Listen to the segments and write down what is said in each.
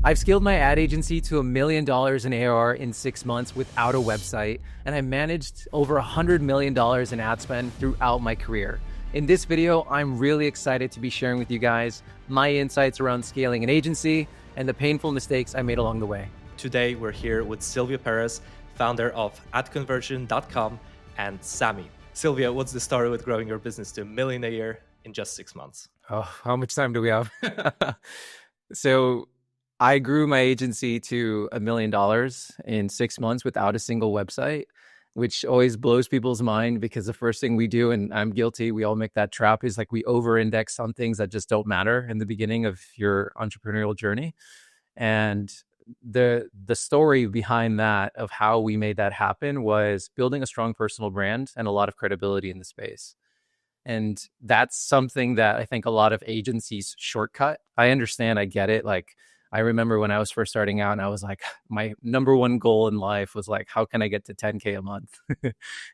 I've scaled my ad agency to $1 million in ARR in 6 months without a website, and I managed over $100 million in ad spend throughout my career. In this video, I'm really excited to be sharing with you guys my insights around scaling an agency and the painful mistakes I made along the way. Today, we're here with Silvio Perez, founder of AdConversion.com, and Sami. Silvio, what's the story with growing your business to $1 million a year in just 6 months? Oh, how much time do we have? So I grew my agency to $1 million in 6 months without a single website, which always blows people's mind because the first thing we do, and I'm guilty, we all make that trap, is like we over-index on things that just don't matter in the beginning of your entrepreneurial journey. And the story behind that of how we made that happen was building a strong personal brand and a lot of credibility in the space. And that's something that I think a lot of agencies shortcut. I understand, I get it. Like, I remember when I was first starting out and I was like, my number one goal in life was like, how can I get to 10K a month,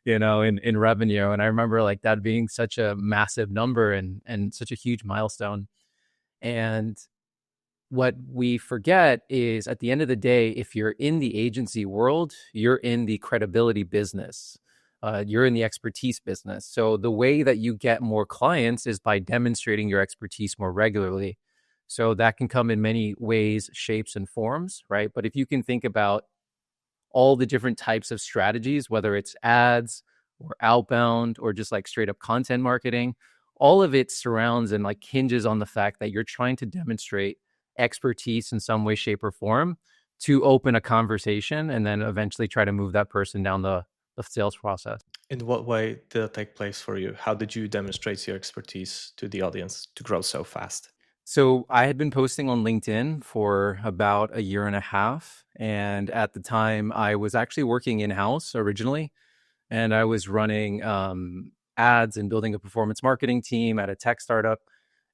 in revenue? And I remember like that being such a massive number and such a huge milestone. And what we forget is at the end of the day, if you're in the agency world, you're in the credibility business. You're in the expertise business. So the way that you get more clients is by demonstrating your expertise more regularly. So that can come in many ways, shapes, and forms, right? But if you can think about all the different types of strategies, whether it's ads or outbound or just like straight up content marketing, all of it surrounds and like hinges on the fact that you're trying to demonstrate expertise in some way, shape, or form to open a conversation and then eventually try to move that person down the sales process. In what way did that take place for you? How did you demonstrate your expertise to the audience to grow so fast? So I had been posting on LinkedIn for about a year and a half. And at the time, I was actually working in-house originally. And I was running ads and building a performance marketing team at a tech startup.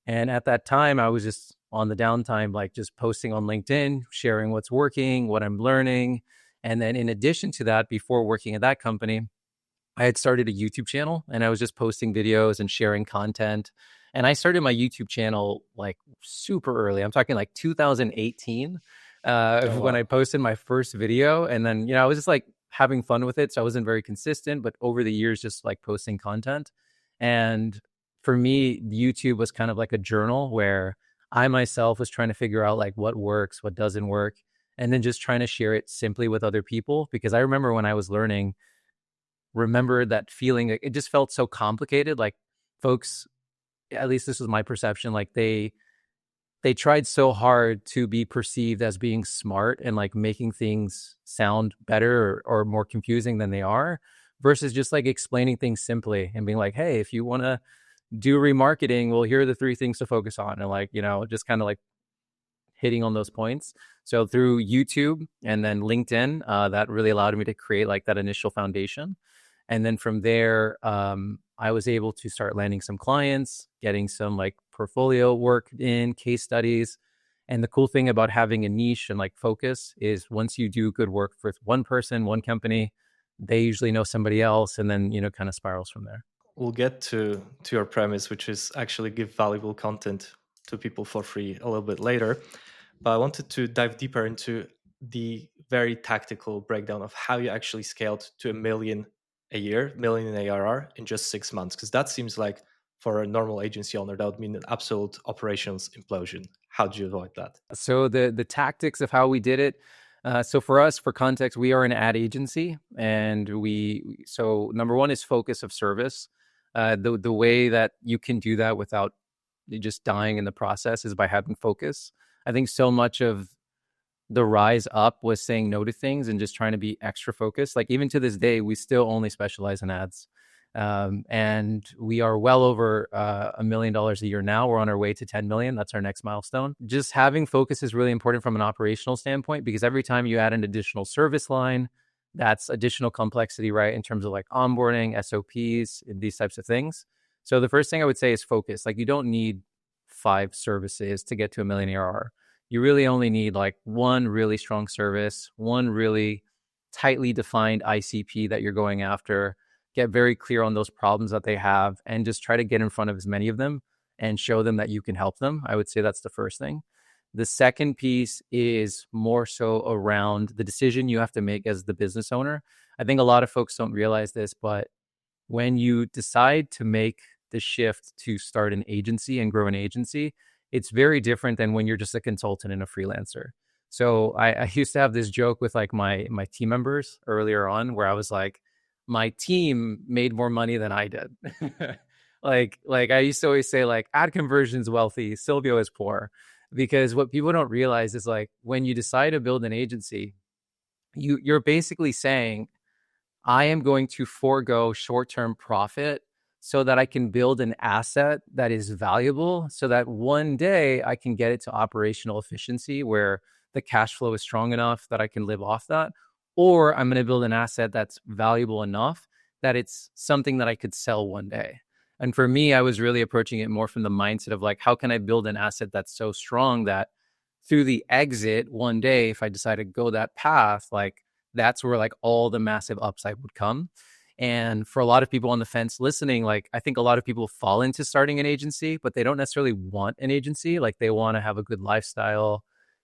And at that time, I was just on the downtime, like just posting on LinkedIn, sharing what's working, what I'm learning. And then in addition to that, before working at that company, I had started a YouTube channel and I was just posting videos and sharing content. And I started my YouTube channel like super early. I'm talking like 2018 when I posted my first video. And then, I was just like having fun with it. So I wasn't very consistent, but over the years, just like posting content. And for me, YouTube was kind of like a journal where I myself was trying to figure out like what works, what doesn't work, and then just trying to share it simply with other people. Because I remember when I was learning, remember that feeling, it just felt so complicated. Like folks, at least this was my perception, like they tried so hard to be perceived as being smart and like making things sound better or more confusing than they are, versus just like explaining things simply and being like, hey, if you want to do remarketing, well, here are the 3 things to focus on. And like, just kind of like hitting on those points. So through YouTube and then LinkedIn, that really allowed me to create like that initial foundation. And then from there, I was able to start landing some clients, getting some like portfolio work in, case studies. And the cool thing about having a niche and like focus is once you do good work for one person, one company, they usually know somebody else, and then, kind of spirals from there. We'll get to your premise, which is actually give valuable content to people for free a little bit later. But I wanted to dive deeper into the very tactical breakdown of how you actually scaled to $1 million a year, $1 million in ARR in just 6 months. Because that seems like for a normal agency owner, that would mean an absolute operations implosion. How did you avoid that? So the tactics of how we did it. So for us, for context, we are an ad agency, and so number one is focus of service. The way that you can do that without just dying in the process is by having focus. I think so much of the rise up was saying no to things and just trying to be extra focused. Like even to this day, we still only specialize in ads. And we are well over $1 million a year now. We're on our way to 10 million. That's our next milestone. Just having focus is really important from an operational standpoint, because every time you add an additional service line, that's additional complexity, right? In terms of like onboarding, SOPs, these types of things. So the first thing I would say is focus. Like you don't need 5 services to get to $1 million ARR. You really only need like one really strong service, one really tightly defined ICP that you're going after, get very clear on those problems that they have, and just try to get in front of as many of them and show them that you can help them. I would say that's the first thing. The second piece is more so around the decision you have to make as the business owner. I think a lot of folks don't realize this, but when you decide to make the shift to start an agency and grow an agency, it's very different than when you're just a consultant and a freelancer. So I used to have this joke with like my team members earlier on where I was like, my team made more money than I did. like I used to always say like AdConversion's wealthy, Silvio is poor. Because what people don't realize is like when you decide to build an agency, you're basically saying I am going to forego short-term profit so that I can build an asset that is valuable so that one day I can get it to operational efficiency where the cash flow is strong enough that I can live off that. Or I'm going to build an asset that's valuable enough that it's something that I could sell one day. And for me, I was really approaching it more from the mindset of like, how can I build an asset that's so strong that through the exit one day, if I decide to go that path, like that's where like all the massive upside would come. And for a lot of people on the fence listening, like I think a lot of people fall into starting an agency, but they don't necessarily want an agency. Like they want to have a good lifestyle,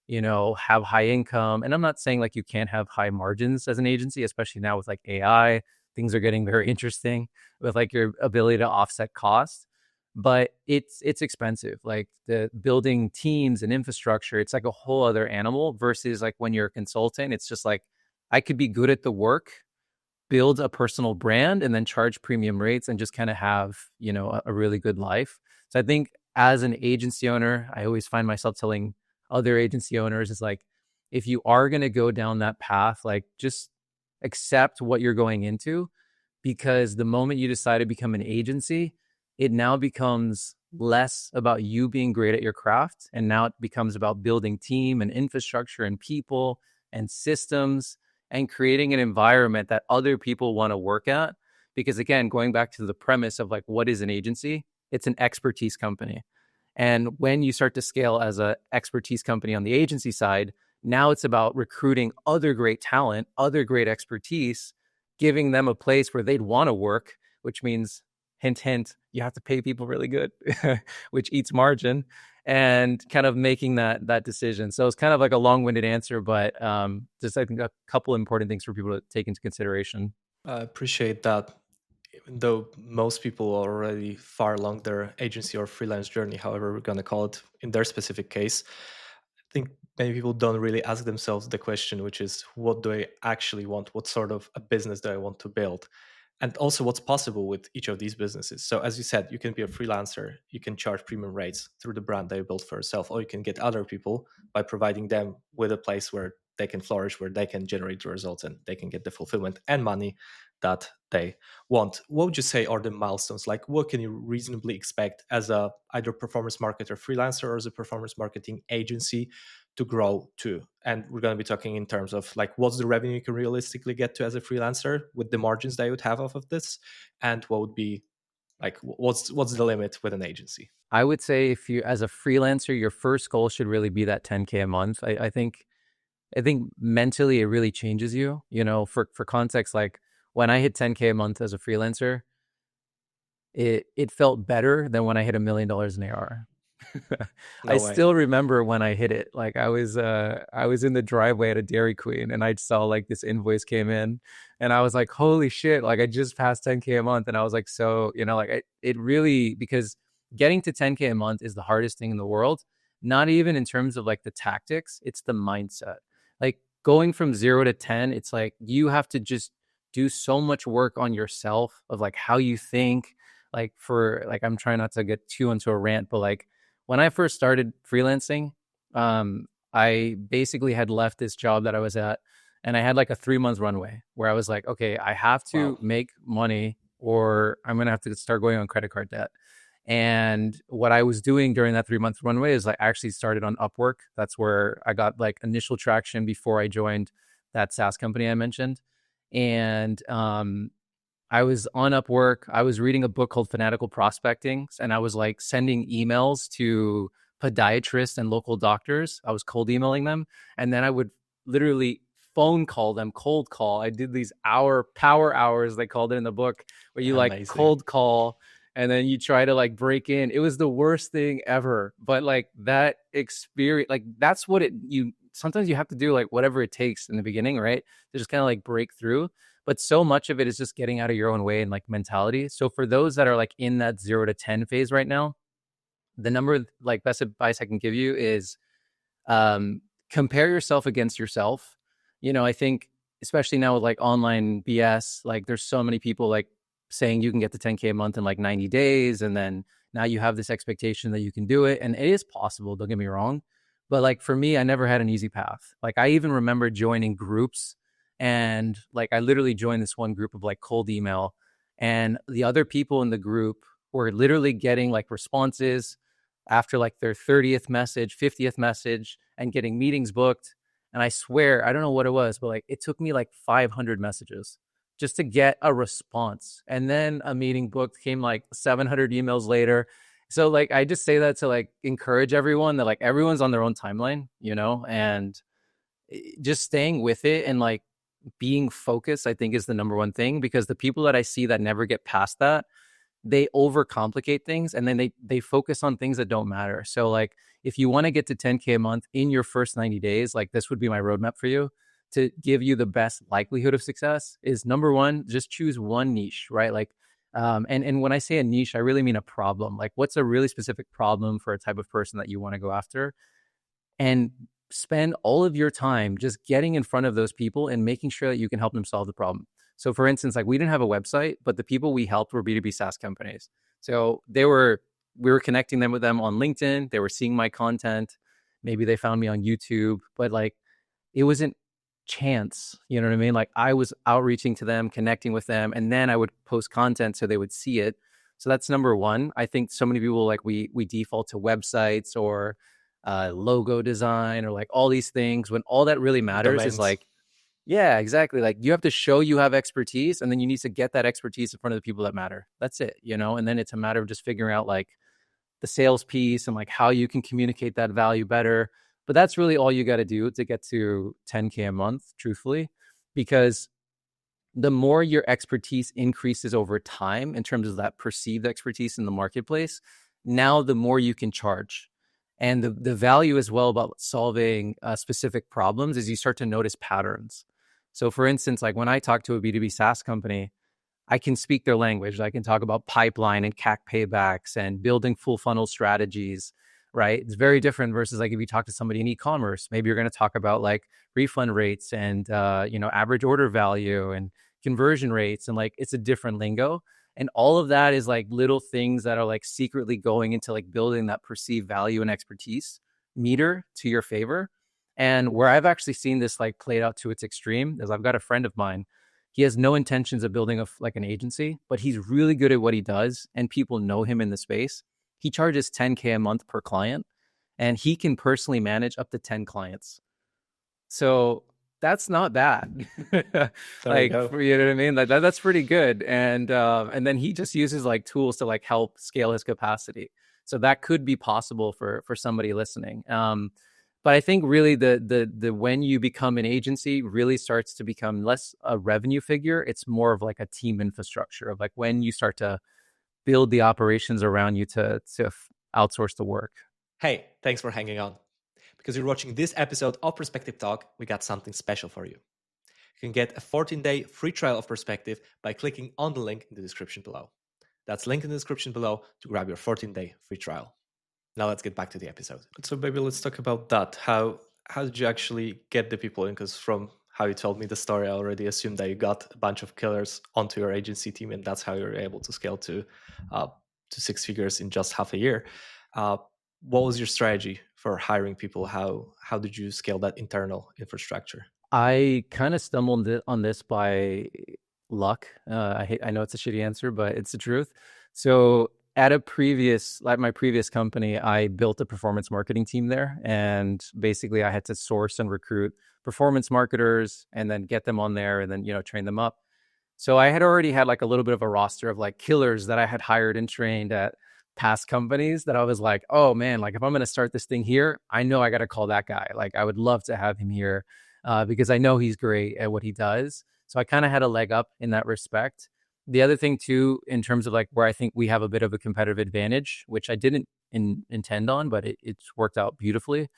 have high income. And I'm not saying like you can't have high margins as an agency, especially now with like AI, things are getting very interesting with like your ability to offset costs. But it's expensive. Like the building teams and infrastructure, it's like a whole other animal versus like when you're a consultant, it's just like I could be good at the work, build a personal brand, and then charge premium rates and just kind of have, a really good life. So I think as an agency owner, I always find myself telling other agency owners is like, if you are going to go down that path, like just accept what you're going into, because the moment you decide to become an agency, it now becomes less about you being great at your craft. And now it becomes about building team and infrastructure and people and systems and creating an environment that other people want to work at. Because again, going back to the premise of like, what is an agency? It's an expertise company. And when you start to scale as an expertise company on the agency side, now it's about recruiting other great talent, other great expertise, giving them a place where they'd want to work, which means, hint, hint, you have to pay people really good, which eats margin, and kind of making that decision. So it's kind of like a long-winded answer, but just I think a couple important things for people to take into consideration. I appreciate that. Even though most people are already far along their agency or freelance journey, however we're going to call it in their specific case, I think many people don't really ask themselves the question, which is, what do I actually want? What sort of a business do I want to build? And also what's possible with each of these businesses. So as you said, you can be a freelancer, you can charge premium rates through the brand that you built for yourself, or you can get other people by providing them with a place where they can flourish, where they can generate the results and they can get the fulfillment and money that they want. What would you say are the milestones? Like what can you reasonably expect as a either performance marketer freelancer or as a performance marketing agency to grow to? And we're going to be talking in terms of like what's the revenue you can realistically get to as a freelancer with the margins that you would have off of this, and what would be like what's the limit with an agency? I would say if you, as a freelancer, your first goal should really be that 10K a month. I think mentally it really changes you. For context, like when I hit 10K a month as a freelancer, it felt better than when I hit $1 million in AR. I No way. still remember when I hit it. Like I was in the driveway at a Dairy Queen and I saw like this invoice came in and I was like, holy shit, like I just passed 10K a month. And I was like, so, like it really, because getting to 10K a month is the hardest thing in the world. Not even in terms of like the tactics, it's the mindset. Like going from 0 to 10, it's like you have to just do so much work on yourself of like how you think. Like for like, I'm trying not to get too into a rant, but like when I first started freelancing, I basically had left this job that I was at, and I had like a 3 month runway where I was like, okay, I have to Wow. make money, or I'm gonna have to start going on credit card debt. And what I was doing during that 3 month runway is I actually started on Upwork. That's where I got like initial traction before I joined that SaaS company I mentioned. And I was on Upwork. I was reading a book called Fanatical Prospecting, and I was like sending emails to podiatrists and local doctors. I was cold emailing them, and then I would literally phone call them, cold call. I did these power hours, they called it in the book, where you like Amazing. cold call and then you try to like break in. It was the worst thing ever. But like that experience, like that's what it you sometimes you have to do like whatever it takes in the beginning, right? To just kind of like break through. But so much of it is just getting out of your own way and like mentality. So for those that are like in that 0 to 10 phase right now, the number like best advice I can give you is um, compare yourself against yourself. I think especially now with like online BS, like there's so many people like saying you can get to 10K a month in like 90 days. And then now you have this expectation that you can do it. And it is possible, don't get me wrong. But like for me, I never had an easy path. Like I even remember joining groups and like I literally joined this one group of like cold email and the other people in the group were literally getting like responses after like their 30th message, 50th message, and getting meetings booked. And I swear, I don't know what it was, but like it took me like 500 messages just to get a response. And then a meeting booked came like 700 emails later. So like I just say that to like encourage everyone that like everyone's on their own timeline, and just staying with it and like being focused, I think is the number one thing because the people that I see that never get past that, they overcomplicate things and then they focus on things that don't matter. So like if you want to get to 10K a month in your first 90 days, like this would be my roadmap for you to give you the best likelihood of success is number one, just choose one niche, right? Like and when I say a niche, I really mean a problem. Like what's a really specific problem for a type of person that you want to go after? And spend all of your time just getting in front of those people and making sure that you can help them solve the problem. So for instance, like we didn't have a website, but the people we helped were B2B SaaS companies. So we were connecting them with them on LinkedIn. They were seeing my content. Maybe they found me on YouTube, but like it wasn't chance. You know what I mean? Like I was outreaching to them, connecting with them, and then I would post content so they would see it. So that's number one. I think so many people like we default to websites or logo design or like all these things when all that really matters is Domains. like, yeah, exactly. Like you have to show you have expertise and then you need to get that expertise in front of the people that matter. That's it. And then it's a matter of just figuring out like the sales piece and like how you can communicate that value better. But that's really all you got to do to get to 10K a month, truthfully, because the more your expertise increases over time in terms of that perceived expertise in the marketplace, now the more you can charge. And the value as well about solving specific problems is you start to notice patterns. So for instance, like when I talk to a B2B SaaS company, I can speak their language. I can talk about pipeline and CAC paybacks and building full funnel strategies, right? It's very different versus like if you talk to somebody in e-commerce, maybe you're going to talk about like refund rates and, average order value and conversion rates. And like, it's a different lingo. And all of that is like little things that are like secretly going into like building that perceived value and expertise meter to your favor. And where I've actually seen this like played out to its extreme is I've got a friend of mine. He has no intentions of building like an agency, but he's really good at what he does and people know him in the space. He charges 10K a month per client and he can personally manage up to 10 clients. So that's not bad. There you Like, go. you know what I mean? Like that's pretty good. And then he just uses like tools to like help scale his capacity. So that could be possible for somebody listening. But I think really the when you become an agency really starts to become less a revenue figure. It's more of like a team infrastructure of like when you start to build the operations around you to outsource the work. Hey, thanks for hanging on. Because you're watching this episode of Perspective Talk, we got something special for you. You can get a 14-day free trial of Perspective by clicking on the link in the description below. That's link in the description below to grab your 14-day free trial. Now let's get back to the episode. So maybe let's talk about that. How did you actually get the people in? Because from how you told me the story, I already assumed that you got a bunch of killers onto your agency team, and that's how you're able to scale to 6 figures in just half a year. What was your strategy for hiring people? How did you scale that internal infrastructure? I kind of stumbled on this by luck. I know it's a shitty answer, but it's the truth. So at my previous company, I built a performance marketing team there, and basically I had to source and recruit performance marketers and then get them on there and then train them up. So I had already had like a little bit of a roster of like killers that I had hired and trained at past companies that I was like, oh man, like if I'm going to start this thing here, I know I got to call that guy. Like I would love to have him here because I know he's great at what he does. So I kind of had a leg up in that respect. The other thing too, in terms of like where I think we have a bit of a competitive advantage, which I didn't intend on, but it's worked out beautifully,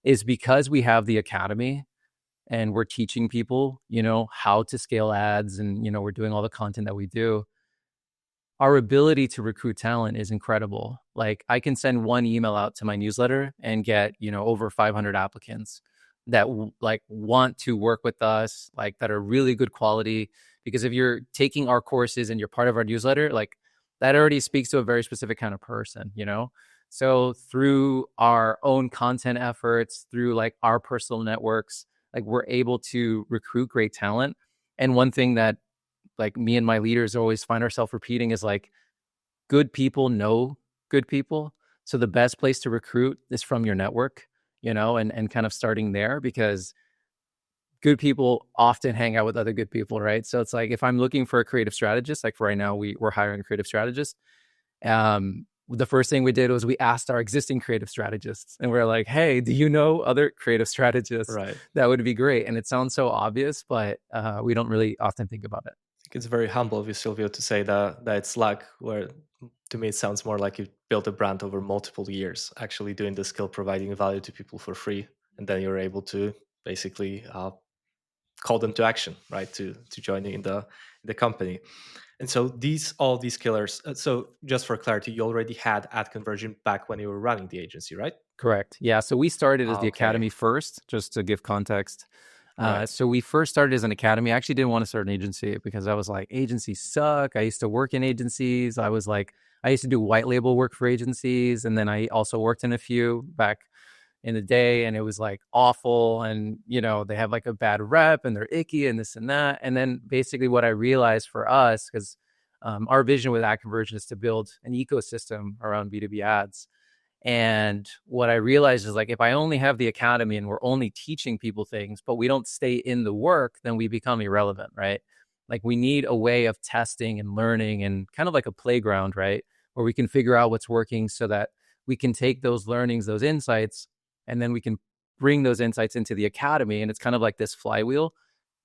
is because we have the academy and we're teaching people, how to scale ads, and we're doing all the content that we do. Our ability to recruit talent is incredible. Like I can send one email out to my newsletter and get, over 500 applicants that like want to work with us, like that are really good quality. Because if you're taking our courses and you're part of our newsletter, like that already speaks to a very specific kind of person. So through our own content efforts, through like our personal networks, like we're able to recruit great talent. And one thing that like me and my leaders always find ourselves repeating is like good people know good people. So the best place to recruit is from your network, and kind of starting there, because good people often hang out with other good people, right? So it's like if I'm looking for a creative strategist, like for right now, we're hiring a creative strategist. The first thing we did was we asked our existing creative strategists, and we're like, hey, do you know other creative strategists? Right. That would be great. And it sounds so obvious, but we don't really often think about it. Think it's very humble of you, Silvio, to say that it's luck. Where to me it sounds more like you built a brand over multiple years, actually doing the skill, providing value to people for free, and then you're able to basically call them to action, right? To join in the company. And so all these killers. So just for clarity, you already had ad conversion back when you were running the agency, right? Correct. Yeah. So we started as the Okay. academy first, just to give context. Right. So we first started as an academy. I actually didn't want to start an agency because I was like, agencies suck. I used to work in agencies. I used to do white label work for agencies. And then I also worked in a few back in the day, and it was like awful. And, they have like a bad rep and they're icky and this and that. And then basically what I realized for us, because our vision with AdConversion is to build an ecosystem around B2B ads. And what I realized is like, if I only have the academy and we're only teaching people things, but we don't stay in the work, then we become irrelevant, right? Like we need a way of testing and learning and kind of like a playground, right? Where we can figure out what's working so that we can take those learnings, those insights, and then we can bring those insights into the academy. And it's kind of like this flywheel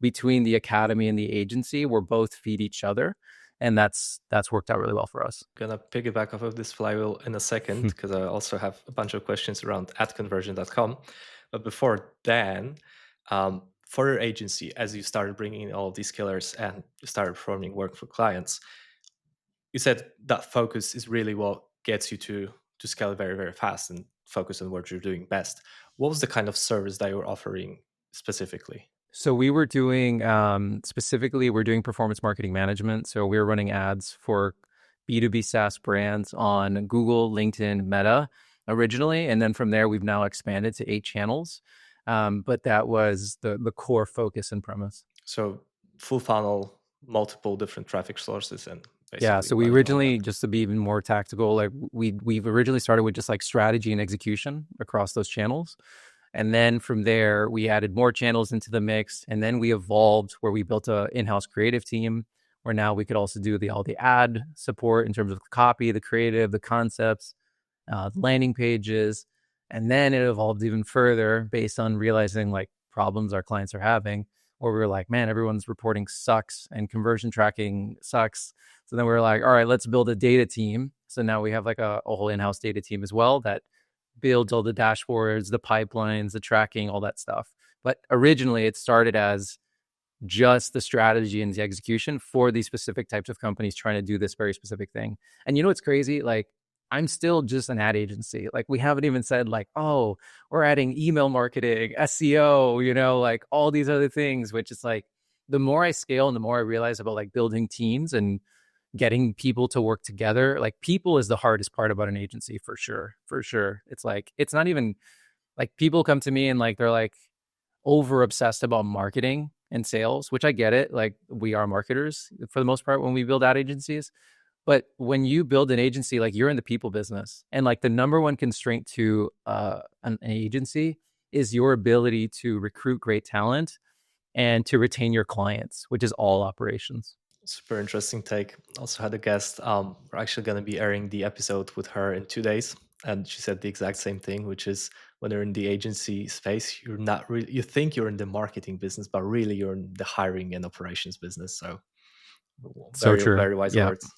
between the academy and the agency where both feed each other. And that's worked out really well for us. Gonna piggyback off of this flywheel in a second because I also have a bunch of questions around AdConversion.com. But before then, for your agency, as you started bringing in all of these killers and you started performing work for clients, you said that focus is really what gets you to scale very, very fast and focus on what you're doing best. What was the kind of service that you were offering specifically? So we were doing specifically, we're doing performance marketing management. So we were running ads for B2B SaaS brands on Google, LinkedIn, Meta originally. And then from there, we've now expanded to 8 channels. But that was the core focus and premise. So full funnel, multiple different traffic sources, and Yeah. basically So we running all that. originally, just to be even more tactical, like we've originally started with just like strategy and execution across those channels. And then from there, we added more channels into the mix. And then we evolved where we built a in-house creative team where now we could also do all the ad support in terms of the copy, the creative, the concepts, the landing pages. And then it evolved even further based on realizing like problems our clients are having, where we were like, man, everyone's reporting sucks and conversion tracking sucks. So then we were like, all right, let's build a data team. So now we have like a whole in-house data team as well that builds all the dashboards, the pipelines, the tracking, all that stuff. But originally it started as just the strategy and the execution for these specific types of companies trying to do this very specific thing. And what's crazy? Like, I'm still just an ad agency. Like, we haven't even said like, oh, we're adding email marketing, SEO, like all these other things, which is like, the more I scale and the more I realize about like building teams and getting people to work together, like people is the hardest part about an agency for sure. For sure. It's like, it's not even like people come to me and like, they're like over obsessed about marketing and sales, which I get it. Like we are marketers for the most part when we build ad agencies. But when you build an agency, like you're in the people business, and like the number one constraint to an agency is your ability to recruit great talent and to retain your clients, which is all operations. Super interesting take. Also had a guest. We're actually going to be airing the episode with her in 2 days, and she said the exact same thing, which is when you're in the agency space, you're not really. You think you're in the marketing business, but really you're in the hiring and operations business. So So Very, true. very wise Yeah. words.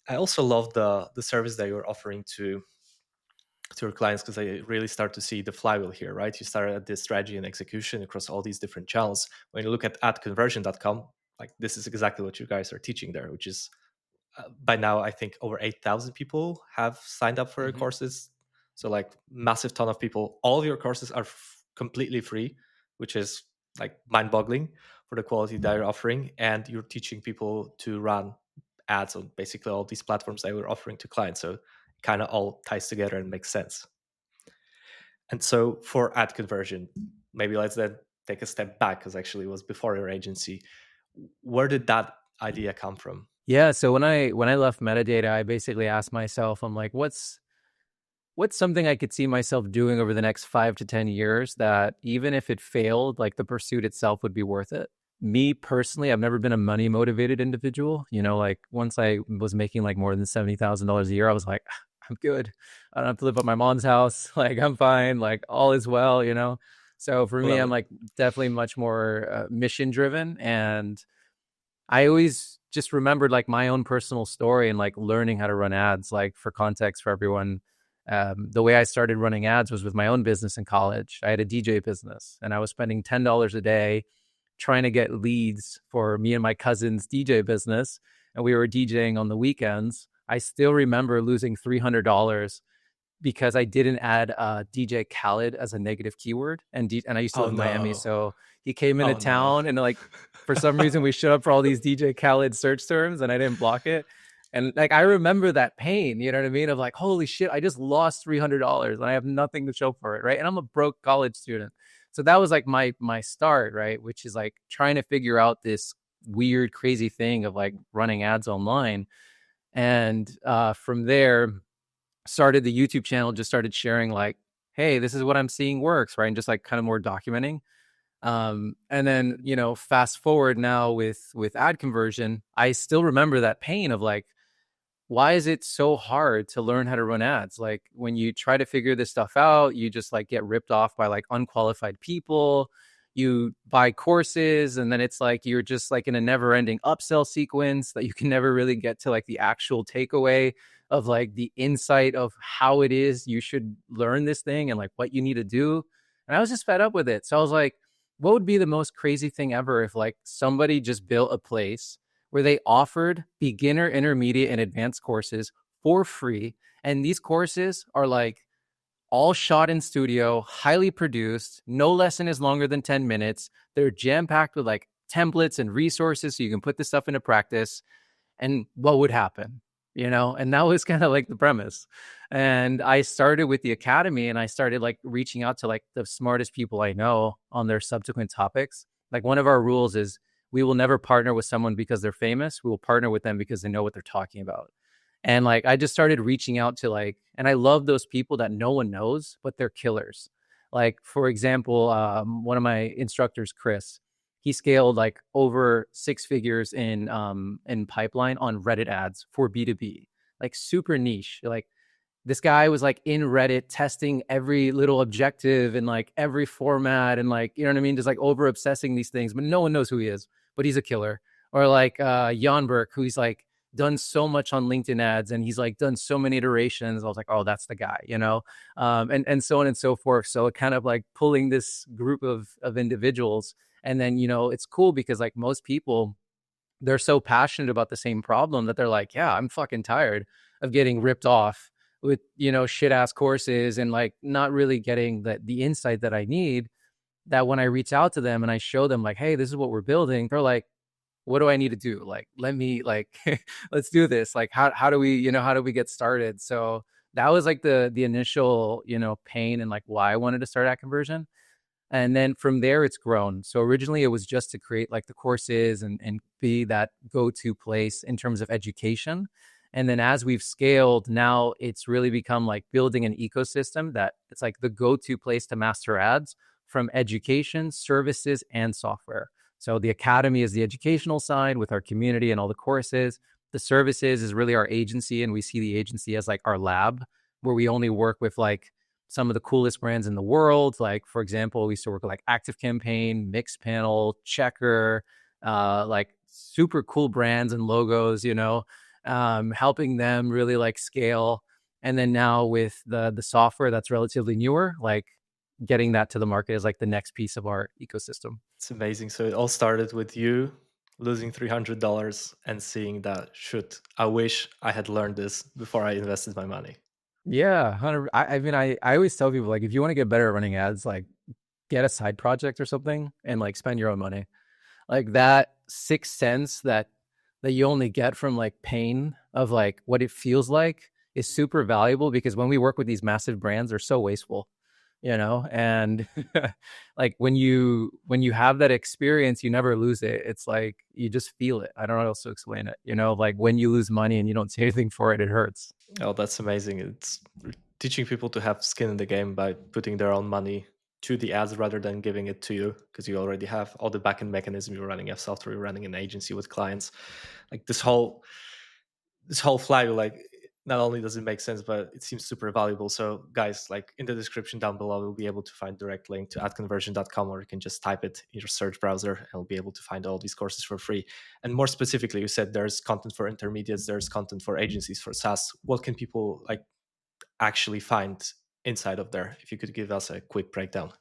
I also love the service that you're offering to your clients, because I really start to see the flywheel here, right? You start at this strategy and execution across all these different channels. When you look at AdConversion.com, like this is exactly what you guys are teaching there, which is by now I think over 8,000 people have signed up for your Mhm. courses. So like massive ton of people. All of your courses are completely free, which is like mind-boggling for the quality that you're offering, and you're teaching people to run ads on basically all these platforms that we're offering to clients. So it kind of all ties together and makes sense. And so for ad conversion, maybe let's then take a step back, because actually it was before your agency. Where did that idea come from? Yeah. So when I left Metadata, I basically asked myself, I'm like, what's something I could see myself doing over the next 5 to 10 years that even if it failed, like the pursuit itself would be worth it? Me personally, I've never been a money motivated individual. Like once I was making like more than $70,000 a year, I was like, I'm good. I don't have to live at my mom's house. Like I'm fine. Like all is well. So for me, Love I'm it. like definitely much more mission driven, and I always just remembered like my own personal story and like learning how to run ads. Like for context for everyone, the way I started running ads was with my own business in college. I had a DJ business and I was spending $10 a day trying to get leads for me and my cousin's DJ business. And we were DJing on the weekends. I still remember losing $300 because I didn't add DJ Khaled as a negative keyword, and I used to Oh live in Miami, no. so he came into Oh no. town, and like for some reason we showed up for all these DJ Khaled search terms, and I didn't block it, and like I remember that pain, you know what I mean? Of like, holy shit, I just lost $300 and I have nothing to show for it, right? And I'm a broke college student, so that was like my start, right? Which is like trying to figure out this weird, crazy thing of like running ads online, and from there started the YouTube channel, just started sharing like, hey, this is what I'm seeing works, right? And just like kind of more documenting. And then, fast forward now with ad conversion, I still remember that pain of like, why is it so hard to learn how to run ads? Like when you try to figure this stuff out, you just like get ripped off by like unqualified people. You buy courses and then it's like you're just like in a never ending upsell sequence that you can never really get to like the actual takeaway of like the insight of how it is you should learn this thing and like what you need to do. And I was just fed up with it. So I was like, what would be the most crazy thing ever if like somebody just built a place where they offered beginner, intermediate, and advanced courses for free. And these courses are like all shot in studio, highly produced. No lesson is longer than 10 minutes. They're jam packed with like templates and resources so you can put this stuff into practice. And what would happen? And that was kind of like the premise. And I started with the academy and I started like reaching out to like the smartest people I know on their subsequent topics. Like one of our rules is we will never partner with someone because they're famous. We will partner with them because they know what they're talking about. And like I just started reaching out to like, and I love those people that no one knows, but they're killers. Like for example, one of my instructors, Chris, he scaled like over six figures in pipeline on Reddit ads for B2B, like super niche. Like this guy was like in Reddit testing every little objective and like every format and like, you know what I mean? Just like over obsessing these things, but no one knows who he is, but he's a killer. Or like Jan Burke, who's like done so much on LinkedIn ads and he's like done so many iterations. I was like, oh, that's the guy. And so on and so forth. So it kind of like pulling this group of individuals. And then, it's cool because like most people, they're so passionate about the same problem that they're like, yeah, I'm fucking tired of getting ripped off with, shit ass courses and like not really getting the insight that I need. That when I reach out to them and I show them like, hey, this is what we're building, they're like, what do I need to do? Like, let me like, let's do this. Like, how do we, how do we get started? So that was like the initial, pain and like why I wanted to start at conversion. And then from there, it's grown. So originally it was just to create like the courses and be that go-to place in terms of education. And then as we've scaled, now it's really become like building an ecosystem that it's like the go-to place to master ads from education, services, and software. So the academy is the educational side with our community and all the courses. The services is really our agency, and we see the agency as like our lab where we only work with like some of the coolest brands in the world. Like, for example, we used to work with like Active Campaign, Mixpanel, Checker, like super cool brands and logos, helping them really like scale. And then now with the software that's relatively newer, like getting that to the market is like the next piece of our ecosystem. It's amazing. So it all started with you losing $300 and seeing that, shoot, I wish I had learned this before I invested my money. Yeah, 100. I mean, I always tell people like if you want to get better at running ads, like get a side project or something and like spend your own money. Like that sixth sense that you only get from like pain of like what it feels like is super valuable, because when we work with these massive brands, they're so wasteful, and like when you have that experience, you never lose it. It's like you just feel it. I don't know how else to explain it. Like when you lose money and you don't see anything for it, it hurts. Oh, that's amazing. It's teaching people to have skin in the game by putting their own money to the ads rather than giving it to you, because you already have all the backend mechanism. You're running a software, you're running an agency with clients. Like this whole flywheel, like not only does it make sense, but it seems super valuable. So guys, like in the description down below, we'll be able to find direct link to AdConversion.com, or you can just type it in your search browser and we'll be able to find all these courses for free. And more specifically, you said there's content for intermediates, there's content for agencies, for SaaS. What can people like actually find inside of there? If you could give us a quick breakdown of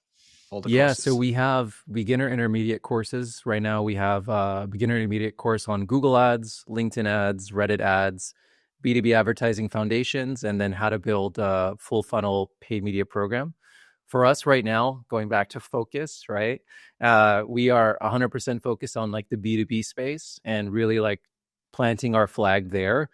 all the Yeah, so courses. we have beginner intermediate courses. Right now we have a beginner intermediate course on Google Ads, LinkedIn ads, Reddit ads, B2B advertising foundations, and then how to build a full funnel paid media program. For us right now, going back to focus, right? We are 100% focused on like the B2B space and really like planting our flag there.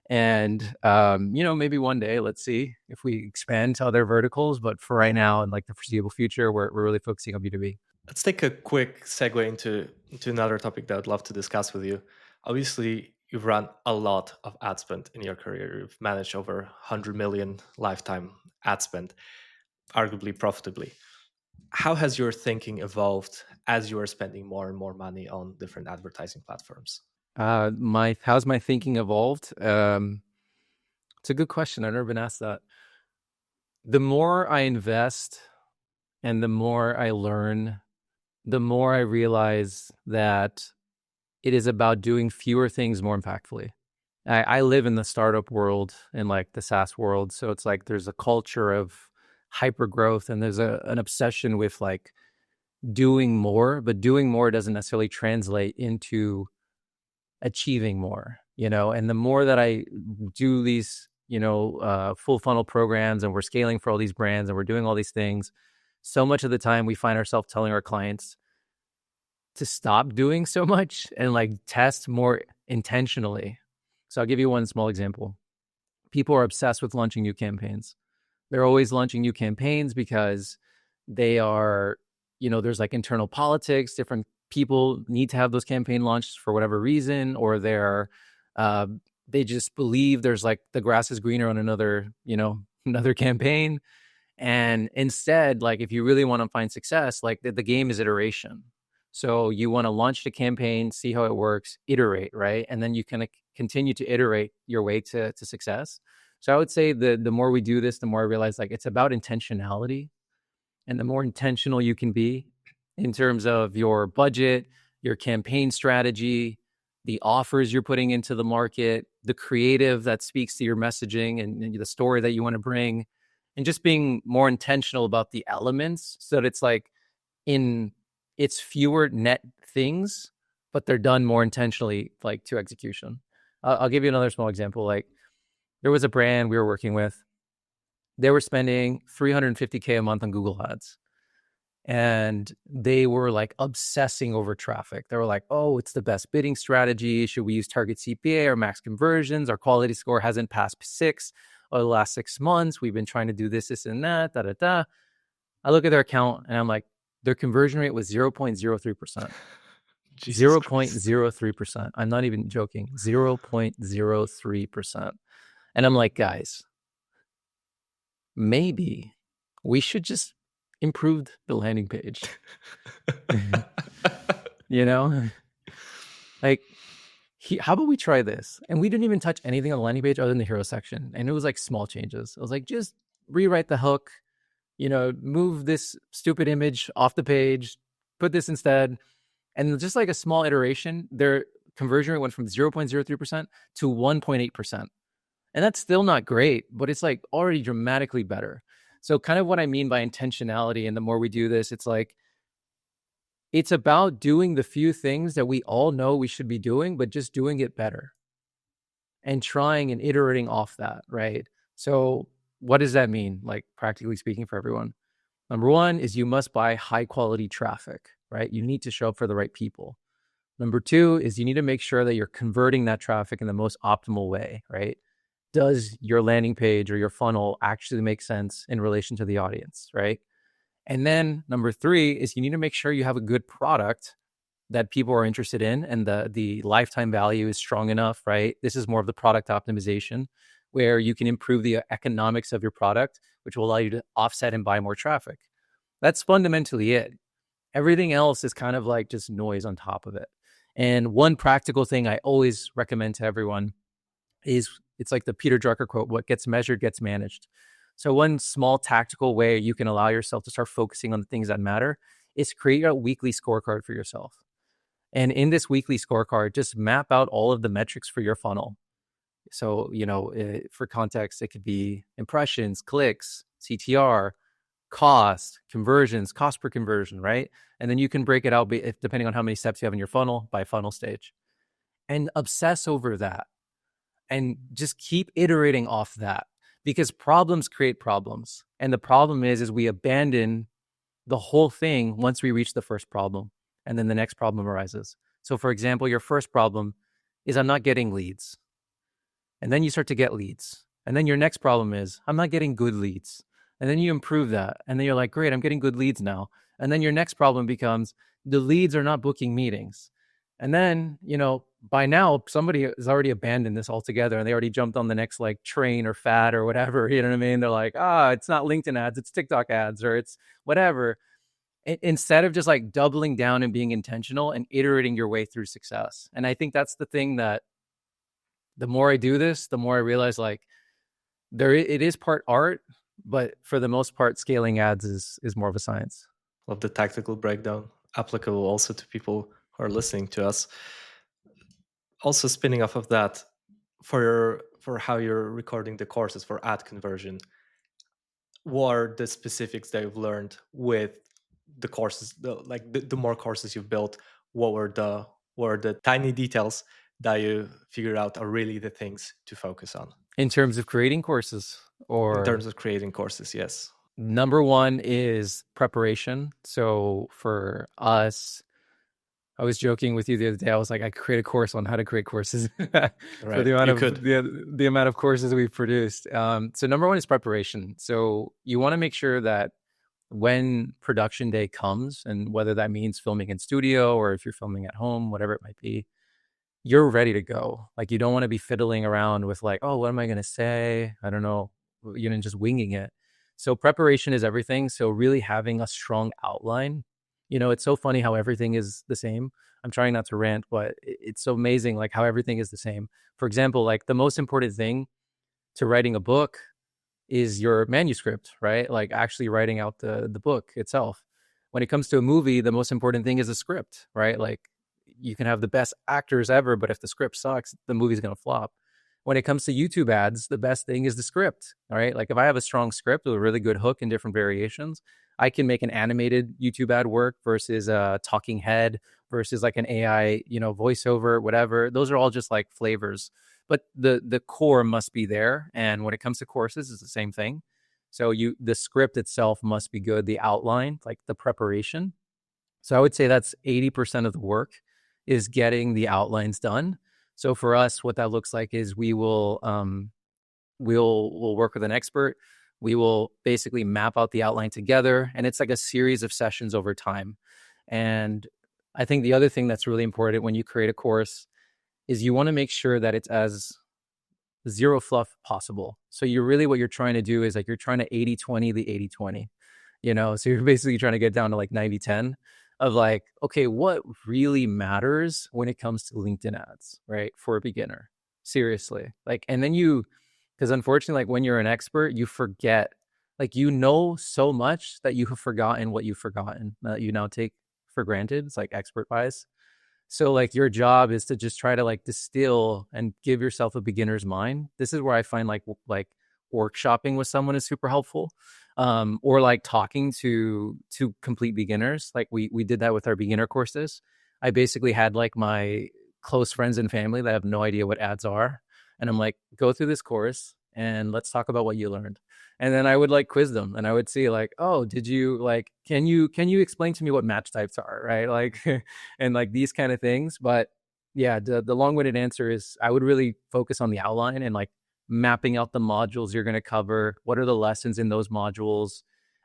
And maybe one day, let's see if we expand to other verticals. But for right now and like the foreseeable future, we're really focusing on B2B. Let's take a quick segue into another topic that I'd love to discuss with you. Obviously, you've run a lot of ad spend in your career. You've managed over 100 million lifetime ad spend, arguably profitably. How has your thinking evolved as you are spending more and more money on different advertising platforms? My how's my thinking evolved? It's a good question. I've never been asked that. The more I invest and the more I learn, the more I realize that it is about doing fewer things more impactfully. I live in the startup world and like the SaaS world. So it's like there's a culture of hyper growth and there's an obsession with like doing more, but doing more doesn't necessarily translate into achieving more, and the more that I do these, full funnel programs and we're scaling for all these brands and we're doing all these things, so much of the time we find ourselves telling our clients to stop doing so much and like test more intentionally. So I'll give you one small example. People are obsessed with launching new campaigns. They're always launching new campaigns because they are, there's like internal politics. Different people need to have those campaign launched for whatever reason, or uh, they just believe there's like the grass is greener on another, another campaign. And instead, like if you really want to find success, like the game is iteration. So you want to launch the campaign, see how it works, iterate, right? And then you can continue to iterate your way to success. So I would say the more we do this, the more I realize like it's about intentionality. And the more intentional you can be in terms of your budget, your campaign strategy, the offers you're putting into the market, the creative that speaks to your messaging and the story that you want to bring, and just being more intentional about the elements so that it's like it's fewer net things, but they're done more intentionally, like to execution. I'll give you another small example. Like there was a brand we were working with. They were spending $350K a month on Google Ads. And they were like obsessing over traffic. They were like, oh, it's the best bidding strategy. Should we use target CPA or max conversions? Our quality score hasn't passed 6 over the last 6 months. We've been trying to do this and that, da, da, da. I look at their account and I'm like, their conversion rate was 0.03%. Jesus Christ. 0.03%. I'm not even joking. 0.03%. And I'm like, guys, maybe we should just improve the landing page. Like, how about we try this? And we didn't even touch anything on the landing page other than the hero section. And it was like small changes. I was like, just rewrite the hook, move this stupid image off the page, put this instead. And just like a small iteration, conversion rate went from 0.03% to 1.8%. And that's still not great, but it's like already dramatically better. So kind of what I mean by intentionality, and the more we do this, it's like, it's about doing the few things that we all know we should be doing, but just doing it better and trying and iterating off that, right? So what does that mean, like practically speaking, for everyone? Number one is you must buy high quality traffic, right? You need to show up for the right people. Number two is you need to make sure that you're converting that traffic in the most optimal way, right? Does your landing page or your funnel actually make sense in relation to the audience, right? And then number three is you need to make sure you have a good product that people are interested in, and the lifetime value is strong enough, right? This is more of the product optimization, where you can improve the economics of your product, which will allow you to offset and buy more traffic. That's fundamentally it. Everything else is kind of like just noise on top of it. And one practical thing I always recommend to everyone is, it's like the Peter Drucker quote, what gets measured gets managed. So one small tactical way you can allow yourself to start focusing on the things that matter is create a weekly scorecard for yourself. And in this weekly scorecard, just map out all of the metrics for your funnel. So, for context, it could be impressions, clicks, CTR, cost, conversions, cost per conversion, right? And then you can break it out depending on how many steps you have in your funnel by funnel stage, and obsess over that and just keep iterating off that, because problems create problems. And the problem is we abandon the whole thing once we reach the first problem, and then the next problem arises. So for example, your first problem is I'm not getting leads. And then you start to get leads. And then your next problem is I'm not getting good leads. And then you improve that. And then you're like, great, I'm getting good leads now. And then your next problem becomes the leads are not booking meetings. And then, by now somebody has already abandoned this altogether, and they already jumped on the next like train or fad or whatever. You know what I mean? They're like, it's not LinkedIn ads, it's TikTok ads, or it's whatever. Instead of just like doubling down and being intentional and iterating your way through success. And I think that's the thing that the more I do this, the more I realize like it is part art, but for the most part, scaling ads is more of a science. Love the tactical breakdown, applicable also to people who are listening to us. Also spinning off of that, for how you're recording the courses for AdConversion, what are the specifics that you've learned with the courses, the more courses you've built? What were the tiny details that you figured out are really the things to focus on in terms of creating courses? Or in terms of creating courses? Yes. Number one is preparation. So for us, I was joking with you the other day. I was like, I could create a course on how to create courses for the amount of courses we've produced. So number one is preparation. So you want to make sure that when production day comes, and whether that means filming in studio or if you're filming at home, whatever it might be, you're ready to go. Like, you don't want to be fiddling around with like, oh, what am I going to say? I don't know, just winging it. So preparation is everything. So really having a strong outline. It's so funny how everything is the same. I'm trying not to rant, but it's so amazing like how everything is the same. For example, like the most important thing to writing a book is your manuscript, right? Like actually writing out the book itself. When it comes to a movie, the most important thing is a script, right? Like, you can have the best actors ever, but if the script sucks, the movie's going to flop. When it comes to YouTube ads, the best thing is the script, all right? Like, if I have a strong script with a really good hook and different variations, I can make an animated YouTube ad work versus a talking head versus like an AI, voiceover, whatever. Those are all just like flavors, but the core must be there. And when it comes to courses, it's the same thing. So the script itself must be good, the outline, like the preparation. So I would say that's 80% of the work, is getting the outlines done. So for us, what that looks like is we'll work with an expert. We will basically map out the outline together, and it's like a series of sessions over time. And I think the other thing that's really important when you create a course is you want to make sure that it's as zero fluff possible. So what you're trying to do is like, you're trying to 80-20 the 80-20, so you're basically trying to get down to like 90-10 of like, okay, what really matters when it comes to LinkedIn ads, right? For a beginner, seriously. Like, and then because unfortunately, like when you're an expert, you forget, like, so much that you have forgotten what you've forgotten, that you now take for granted. It's like expert bias. So like your job is to just try to like distill and give yourself a beginner's mind. This is where I find like workshopping with someone is super helpful. Or like talking to complete beginners. Like we did that with our beginner courses. I basically had like my close friends and family that have no idea what ads are. And I'm like, go through this course and let's talk about what you learned. And then I would like quiz them and I would see like, oh, did you like, can you explain to me what match types are? Right. Like, and like these kind of things. But yeah, the long-winded answer is I would really focus on the outline and like mapping out the modules you're going to cover. What are the lessons in those modules?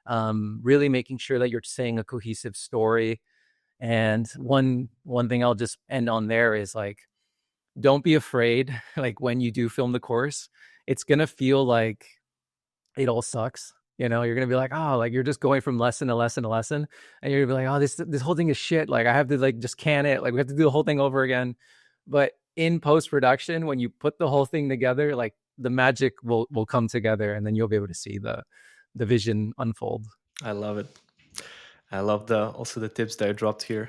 Really making sure that you're saying a cohesive story. And one thing I'll just end on there is like, don't be afraid. Like when you do film the course, it's gonna feel like it all sucks. You're gonna be like, oh, like you're just going from lesson to lesson to lesson, and you're gonna be like, oh, this whole thing is shit. Like I have to like just can it. Like we have to do the whole thing over again. But in post production, when you put the whole thing together, like the magic will come together, and then you'll be able to see the vision unfold. I love it. I love the tips that I dropped here.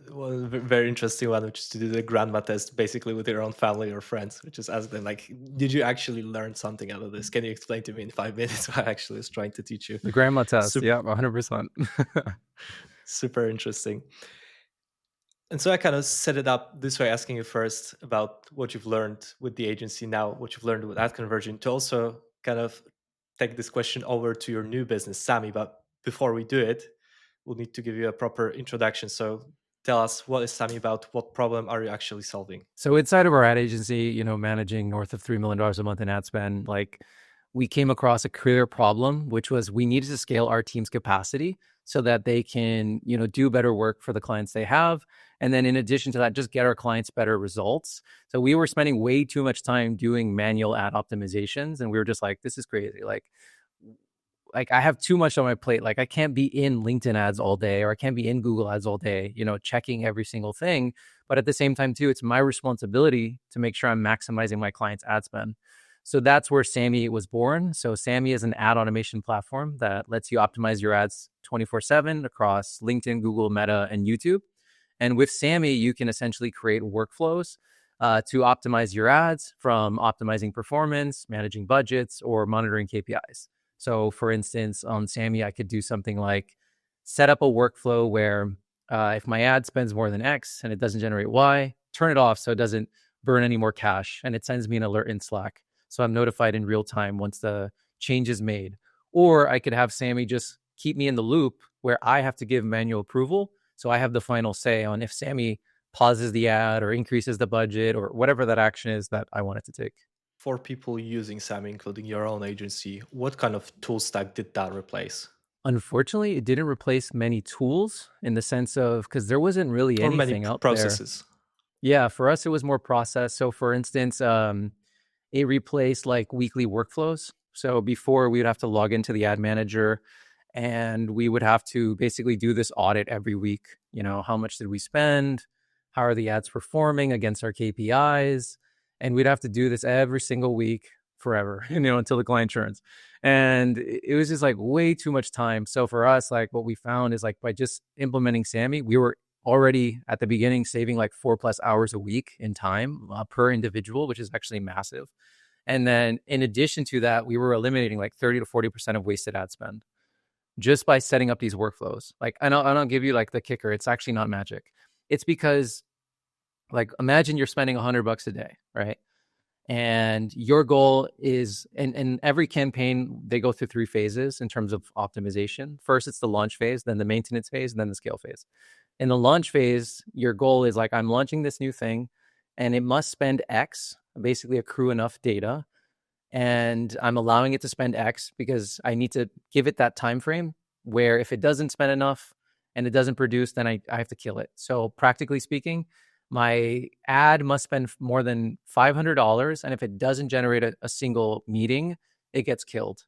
One very interesting one, which is to do the grandma test basically with your own family or friends, which is ask them like, did you actually learn something out of this? Can you explain to me in 5 minutes what I actually was trying to teach you? The grandma test, Super, yeah, 100%. super interesting. And so I kind of set it up this way, asking you first about what you've learned with the agency now, what you've learned with AdConversion, to also kind of take this question over to your new business, Sami. But before we do it, we'll need to give you a proper introduction. So tell us, what is Sami about? What problem are you actually solving? So inside of our ad agency, managing north of $3 million a month in ad spend, like we came across a clear problem, which was we needed to scale our team's capacity so that they can, do better work for the clients they have. And then in addition to that, just get our clients better results. So we were spending way too much time doing manual ad optimizations. And we were just like, this is crazy. Like I have too much on my plate. Like I can't be in LinkedIn ads all day, or I can't be in Google ads all day, checking every single thing. But at the same time too, it's my responsibility to make sure I'm maximizing my client's ad spend. So that's where Sami was born. So Sami is an ad automation platform that lets you optimize your ads 24/7 across LinkedIn, Google, Meta, and YouTube. And with Sami, you can essentially create workflows to optimize your ads, from optimizing performance, managing budgets, or monitoring KPIs. So for instance, on Sami, I could do something like set up a workflow where if my ad spends more than X and it doesn't generate Y, turn it off so it doesn't burn any more cash. And it sends me an alert in Slack. So I'm notified in real time once the change is made. Or I could have Sami just keep me in the loop where I have to give manual approval. So I have the final say on if Sami pauses the ad or increases the budget or whatever that action is that I want it to take. For people using Sami, including your own agency, what kind of tool stack did that replace? Unfortunately, it didn't replace many tools in the sense of because there wasn't really Or many anything out there. processes? Yeah, for us, it was more process. So, for instance, it replaced like weekly workflows. So, before we would have to log into the ad manager and we would have to basically do this audit every week. How much did we spend? How are the ads performing against our KPIs? And we'd have to do this every single week forever, until the client churns. And it was just like way too much time. So for us, like what we found is like by just implementing Sami, we were already at the beginning saving like 4+ hours a week in time per individual, which is actually massive. And then in addition to that, we were eliminating like 30 to 40% of wasted ad spend just by setting up these workflows. Like, and I'll give you like the kicker. It's actually not magic. It's because like, imagine you're spending $100 a day, right? And your goal is, and every campaign, they go through 3 phases in terms of optimization. First, it's the launch phase, then the maintenance phase, and then the scale phase. In the launch phase, your goal is like, I'm launching this new thing and it must spend X, basically accrue enough data. And I'm allowing it to spend X because I need to give it that time frame where if it doesn't spend enough and it doesn't produce, then I have to kill it. So practically speaking, my ad must spend more than $500. And if it doesn't generate a single meeting, it gets killed.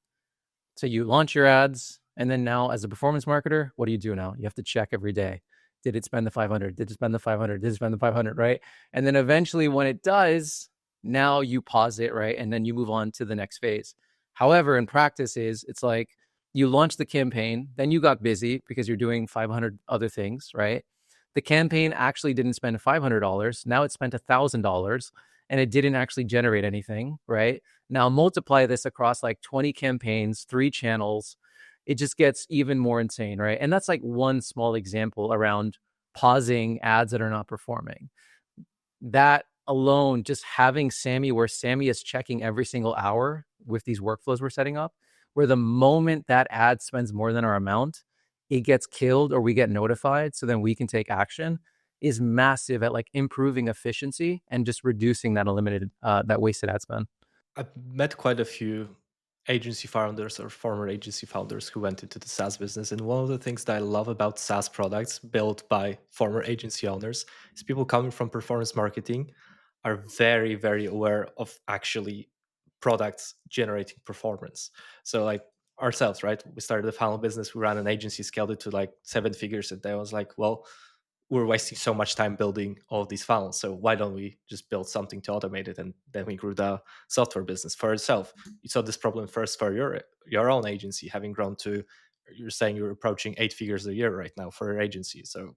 So you launch your ads. And then now as a performance marketer, what do you do now? You have to check every day. Did it spend the 500? Did it spend the 500? Did it spend the 500? Right. And then eventually when it does, now you pause it. Right. And then you move on to the next phase. However, in practice it's like you launch the campaign, then you got busy because you're doing 500 other things. Right. the campaign actually didn't spend $500. Now it spent $1,000 and it didn't actually generate anything, right? Now multiply this across like 20 campaigns, 3 channels. It just gets even more insane, right? And that's like one small example around pausing ads that are not performing. That alone, just having Sami, where Sami is checking every single hour with these workflows we're setting up, where the moment that ad spends more than our amount, it gets killed or we get notified so then we can take action, is massive at like improving efficiency and just reducing that that wasted ad spend. I've met quite a few agency founders or former agency founders who went into the SaaS business. And one of the things that I love about SaaS products built by former agency owners is people coming from performance marketing are very, very aware of actually products generating performance. So, like ourselves, right? We started a funnel business, we ran an agency, scaled it to like 7 figures. And I was like, well, we're wasting so much time building all of these funnels. So why don't we just build something to automate it? And then we grew the software business for itself. You saw this problem first for your own agency, having grown to, you're saying you're approaching 8 figures a year right now for your agency. So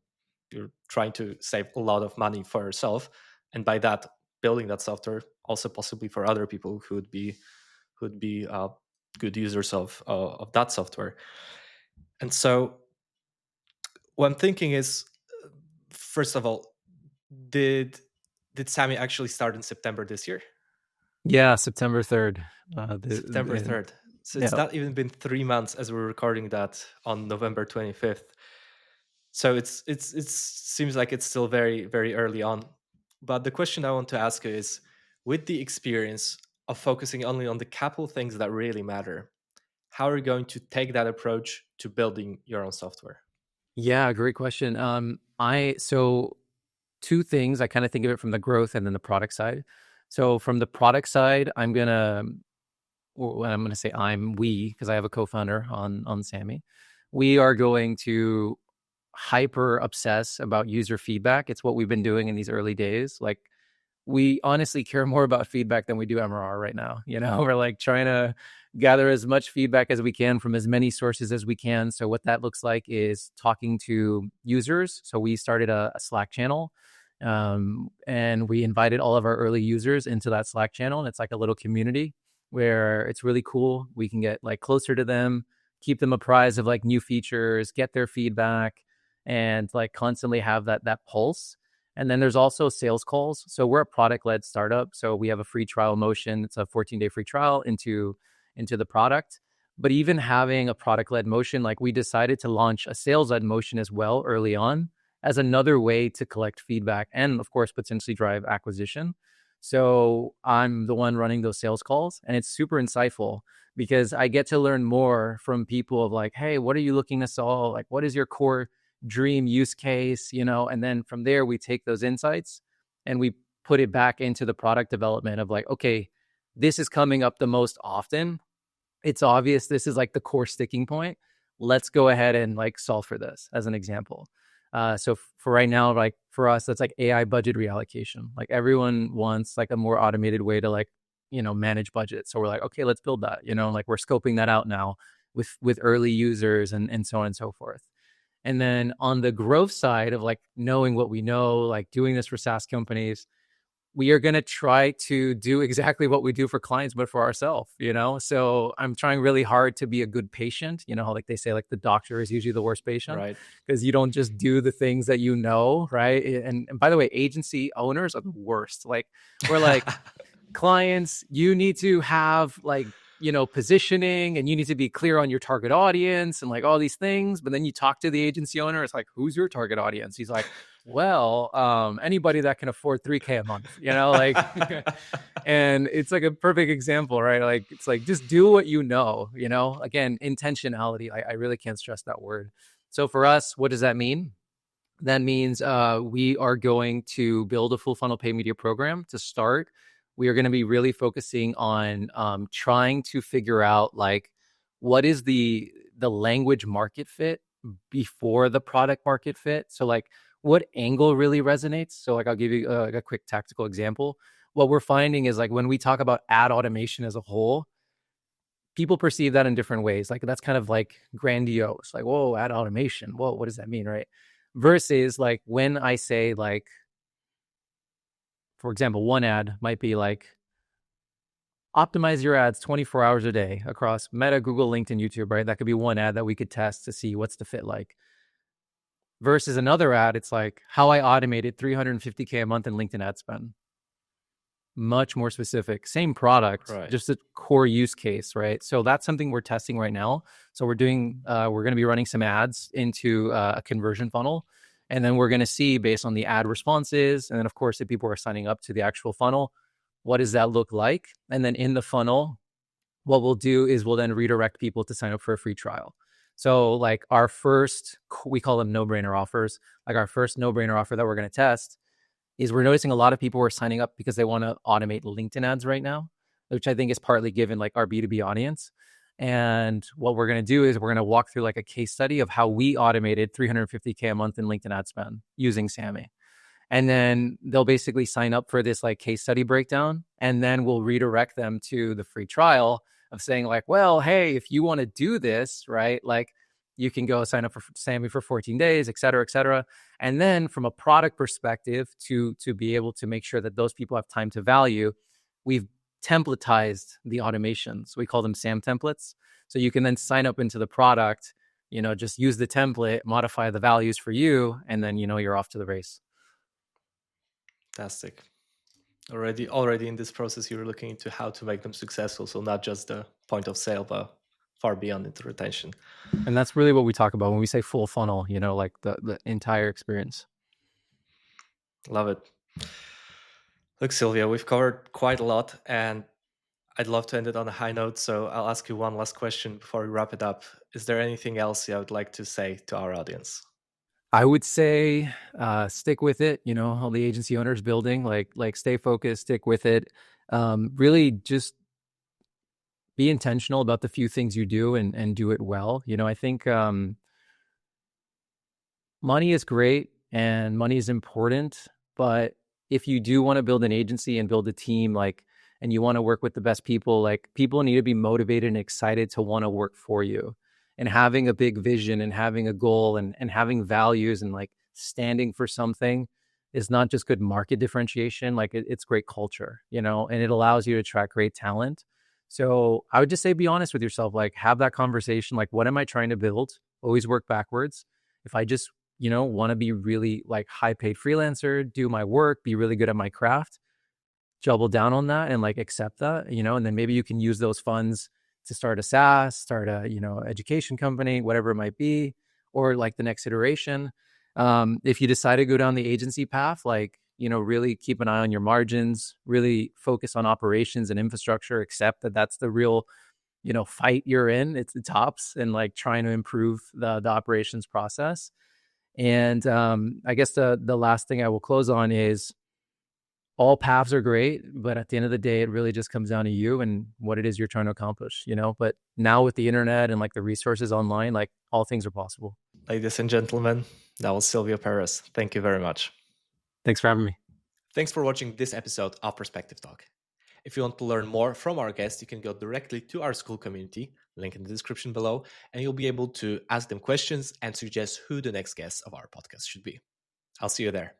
you're trying to save a lot of money for yourself, and by that, building that software also possibly for other people who'd be good users of that software. And so what I'm thinking is, first of all, did Sami actually start in September this year? Yeah, September 3rd. September 3rd. So it's Yeah. not even been 3 months as we're recording that on November 25th. So it seems like it's still very, very early on. But the question I want to ask you is, with the experience of focusing only on the couple things that really matter, how are you going to take that approach to building your own software? Yeah, great question. So 2 things. I kind of think of it from the growth and then the product side. So from the product side, I'm gonna say we, because I have a co-founder on Sami. We are going to hyper obsess about user feedback. It's what we've been doing in these early days. Like, we honestly care more about feedback than we do MRR right now. We're like trying to gather as much feedback as we can from as many sources as we can. So what that looks like is talking to users. So we started a Slack channel, and we invited all of our early users into that Slack channel. And it's like a little community where it's really cool. We can get like closer to them, keep them apprised of like new features, get their feedback, and like constantly have that pulse. And then there's also sales calls. So we're a product-led startup. So we have a free trial motion. It's a 14-day free trial into the product. But even having a product-led motion, like we decided to launch a sales-led motion as well early on as another way to collect feedback and, of course, potentially drive acquisition. So I'm the one running those sales calls, and it's super insightful because I get to learn more from people of like, hey, what are you looking to solve? Like, what is your core dream use case, and then from there we take those insights and we put it back into the product development of like, okay, this is coming up the most often. It's obvious this is like the core sticking point. Let's go ahead and like solve for this as an example. So for right now, like for us, that's like AI budget reallocation. Like everyone wants like a more automated way to like, manage budget. So we're like, okay, let's build that, like we're scoping that out now with early users and so on and so forth. And then on the growth side of like knowing what we know, like doing this for SaaS companies, we are going to try to do exactly what we do for clients, but for ourselves, So I'm trying really hard to be a good patient. How like they say, like the doctor is usually the worst patient, Right. because you don't just do the things that right? And by the way, agency owners are the worst. Like we're like, clients, you need to have like, positioning, and you need to be clear on your target audience and like all these things. But then you talk to the agency owner, it's like, who's your target audience? He's like, well, anybody that can afford 3K a month, like, and it's like a perfect example, right? Like, it's like, just do what again, intentionality. I really can't stress that word. So for us, what does that mean? That means we are going to build a full funnel paid media program to start. We are going to be really focusing on trying to figure out like what is the language market fit before the product market fit. So like what angle really resonates. So like I'll give you like a quick tactical example. What we're finding is like when we talk about ad automation as a whole, people perceive that in different ways. Like that's kind of like grandiose. Like, whoa, ad automation. Whoa, what does that mean, right? versus like when I say like, for example, one ad might be like, optimize your ads 24 hours a day across Meta, Google, LinkedIn, YouTube, right? That could be one ad that we could test to see what's the fit like. Versus another ad, it's like how I automated 350K a month in LinkedIn ad spend. Much more specific, same product, Right. just a core use case, right? So that's something we're testing right now. So we're going to be running some ads into a conversion funnel. And then we're going to see based on the ad responses. And then, of course, if people are signing up to the actual funnel, what does that look like? And then in the funnel, what we'll do is we'll then redirect people to sign up for a free trial. So like our first, we call them no-brainer offers, like our first no-brainer offer that we're going to test is we're noticing a lot of people are signing up because they want to automate LinkedIn ads right now, which I think is partly given like our B2B audience. And what we're going to do is we're going to walk through like a case study of how we automated 350K a month in LinkedIn ad spend using Sami. And then they'll basically sign up for this like case study breakdown. And then we'll redirect them to the free trial of saying like, well, hey, if you want to do this, right, like you can go sign up for Sami for 14 days, et cetera, et cetera. And then from a product perspective to be able to make sure that those people have time to value, we've templatized the automations. We call them SAM templates. So you can then sign up into the product, just use the template, modify the values for you, and then, you're off to the race. Fantastic. Already in this process, you're looking into how to make them successful. So not just the point of sale, but far beyond into retention. And that's really what we talk about when we say full funnel, like the entire experience. Love it. Look, Silvio, we've covered quite a lot, and I'd love to end it on a high note. So I'll ask you one last question before we wrap it up. Is there anything else you would like to say to our audience? I would say stick with it. All the agency owners building, like stay focused, stick with it. Really just be intentional about the few things you do and do it well. I think money is great and money is important, but if you do want to build an agency and build a team, and you want to work with the best people, like people need to be motivated and excited to want to work for you, and having a big vision and having a goal and having values and like standing for something is not just good market differentiation. Like it's great culture, and it allows you to attract great talent. So I would just say, be honest with yourself, like have that conversation. Like, what am I trying to build? Always work backwards. If I just want to be really like high paid freelancer, do my work, be really good at my craft, double down on that and like accept that, and then maybe you can use those funds to start a SaaS, start a, education company, whatever it might be, or like the next iteration. If you decide to go down the agency path, like, really keep an eye on your margins, really focus on operations and infrastructure, accept that that's the real, fight you're in. It's the tops and like trying to improve the operations process. And I guess the last thing I will close on is all paths are great, but at the end of the day, it really just comes down to you and what it is you're trying to accomplish, But now with the internet and like the resources online, like all things are possible. Ladies and gentlemen, that was Silvio Perez. Thank you very much. Thanks for having me. Thanks for watching this episode of Perspective Talk. If you want to learn more from our guests, you can go directly to our Skool community, link in the description below, and you'll be able to ask them questions and suggest who the next guest of our podcast should be. I'll see you there.